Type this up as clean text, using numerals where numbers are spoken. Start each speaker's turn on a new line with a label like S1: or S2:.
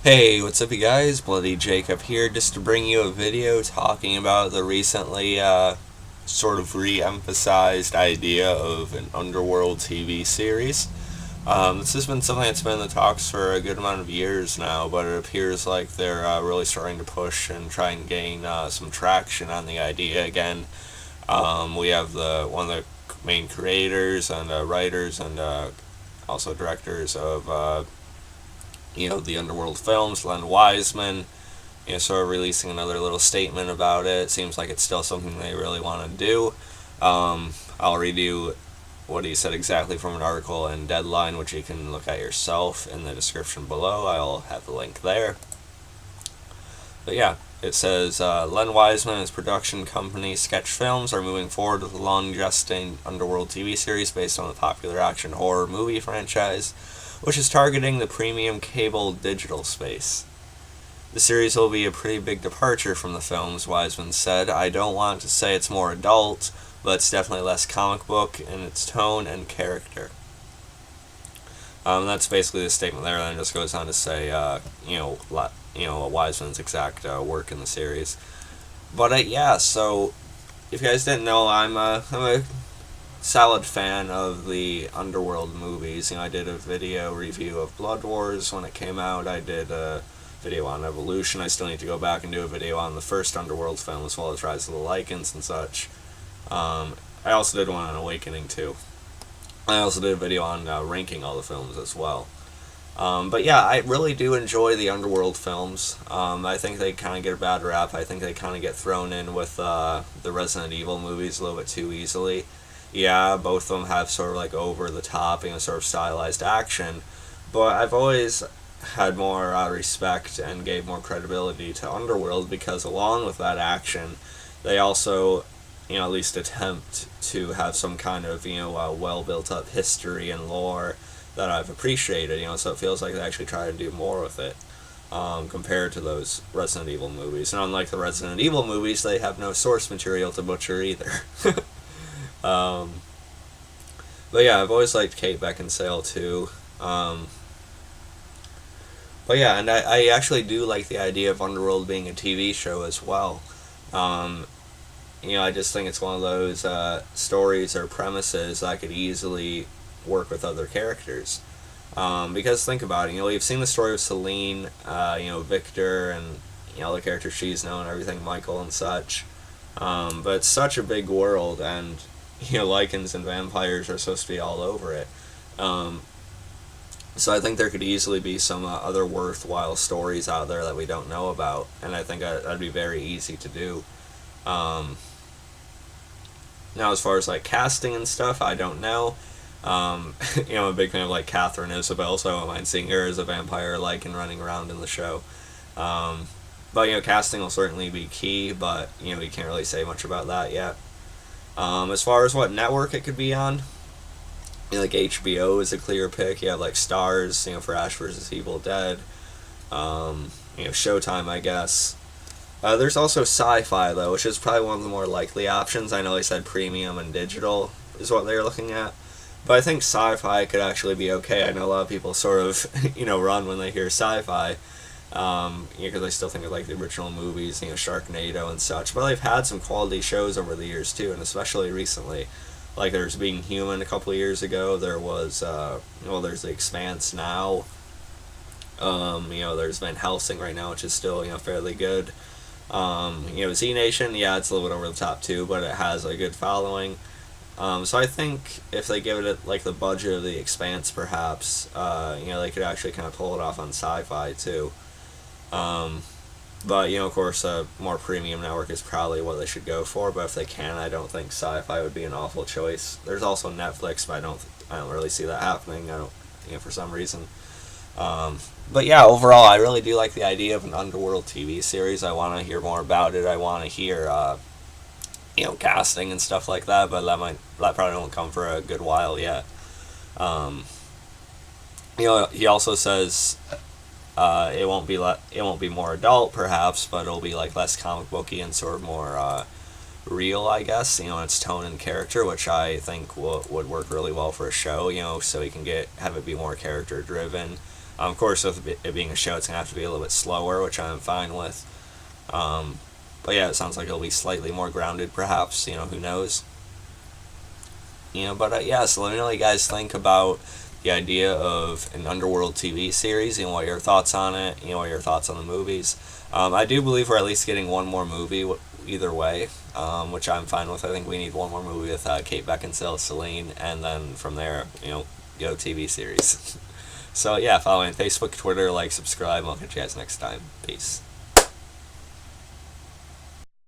S1: Hey, what's up you guys? Bloody Jacob here, just to bring you a video talking about the recently sort of re-emphasized idea of an Underworld TV series. This has been something that's been in the talks for a good amount of years now, but it appears like they're really starting to push and try and gain some traction on the idea again. We have one of the main creators and writers and also directors of the Underworld films, Len Wiseman, sort of releasing another little statement about it. It seems like it's still something they really want to do. I'll read you what he said exactly from an article in Deadline, which you can look at yourself in the description below. I'll have the link there. But yeah, it says, Len Wiseman and his production company Sketch Films are moving forward with a long-gesting Underworld TV series based on the popular action horror movie franchise, which is targeting the premium cable digital space. The series will be a pretty big departure from the films, Wiseman said. I don't want to say it's more adult, but it's definitely less comic book in its tone and character. That's basically the statement there, and then it just goes on to say, Wiseman's exact work in the series. But yeah, so if you guys didn't know, I'm a solid fan of the Underworld movies. I did a video review of Blood Wars when it came out. I did a video on Evolution. I still need to go back and do a video on the first Underworld film as well as Rise of the Lycans and such. I also did one on Awakening too. I also did a video on ranking all the films as well. But yeah, I really do enjoy the Underworld films. I think they kind of get a bad rap. I think they kind of get thrown in with the Resident Evil movies a little bit too easily. Yeah, both of them have sort of like over the top, sort of stylized action, but I've always had more respect and gave more credibility to Underworld because along with that action, they also, at least attempt to have some kind of, well built up history and lore that I've appreciated, so it feels like they actually try to do more with it, compared to those Resident Evil movies. And unlike the Resident Evil movies, they have no source material to butcher either. But yeah, I've always liked Kate Beckinsale too. But yeah, and I actually do like the idea of Underworld being a TV show as well. I just think it's one of those stories or premises that could easily work with other characters. Because think about it, we've seen the story of Celine, Victor, and the characters she's known, everything, Michael and such. But it's such a big world, and lichens and vampires are supposed to be all over it. So I think there could easily be some other worthwhile stories out there that we don't know about, and I think that'd be very easy to do. Now, as far as like casting and stuff, I don't know. I'm a big fan of like Catherine Isabel, so I don't mind seeing her as a vampire and running around in the show. But casting will certainly be key, but we can't really say much about that yet. As far as what network it could be on, like HBO is a clear pick. You have like Stars, for Ash vs. Evil Dead. Showtime, I guess. There's also Sci-Fi though, which is probably one of the more likely options. I know they said premium and digital is what they're looking at, but I think Sci-Fi could actually be okay. I know a lot of people sort of run when they hear Sci-Fi. Because I still think of like the original movies, Sharknado and such. But they've had some quality shows over the years too, and especially recently. Like there's Being Human a couple of years ago. There was, there's The Expanse now. There's Van Helsing right now, which is still fairly good. Z Nation, yeah, it's a little bit over the top too, but it has a good following. So I think if they give it like the budget of The Expanse, perhaps, they could actually kind of pull it off on Sci-Fi too. But of course, a more premium network is probably what they should go for. But if they can, I don't think Sci-Fi would be an awful choice. There's also Netflix, but I don't really see that happening. I don't, for some reason. But yeah, overall, I really do like the idea of an Underworld TV series. I want to hear more about it. I want to hear, casting and stuff like that. But that probably won't come for a good while yet. He also says. It won't be more adult, perhaps, but it'll be like less comic booky and sort of more real, I guess. In its tone and character, which I think would work really well for a show. So you can have it be more character driven. Of course, with it being a show, it's going to have to be a little bit slower, which I'm fine with. But yeah, it sounds like it'll be slightly more grounded, perhaps. Who knows? But yeah, so let me know what you guys think about the idea of an Underworld TV series. What your thoughts on it? What your thoughts on the movies? I do believe we're at least getting one more movie either way, which I'm fine with. I think we need one more movie with Kate Beckinsale, Celine, and then from there, go TV series. So yeah, follow me on Facebook, Twitter, like, subscribe, and I'll catch you guys next time. Peace.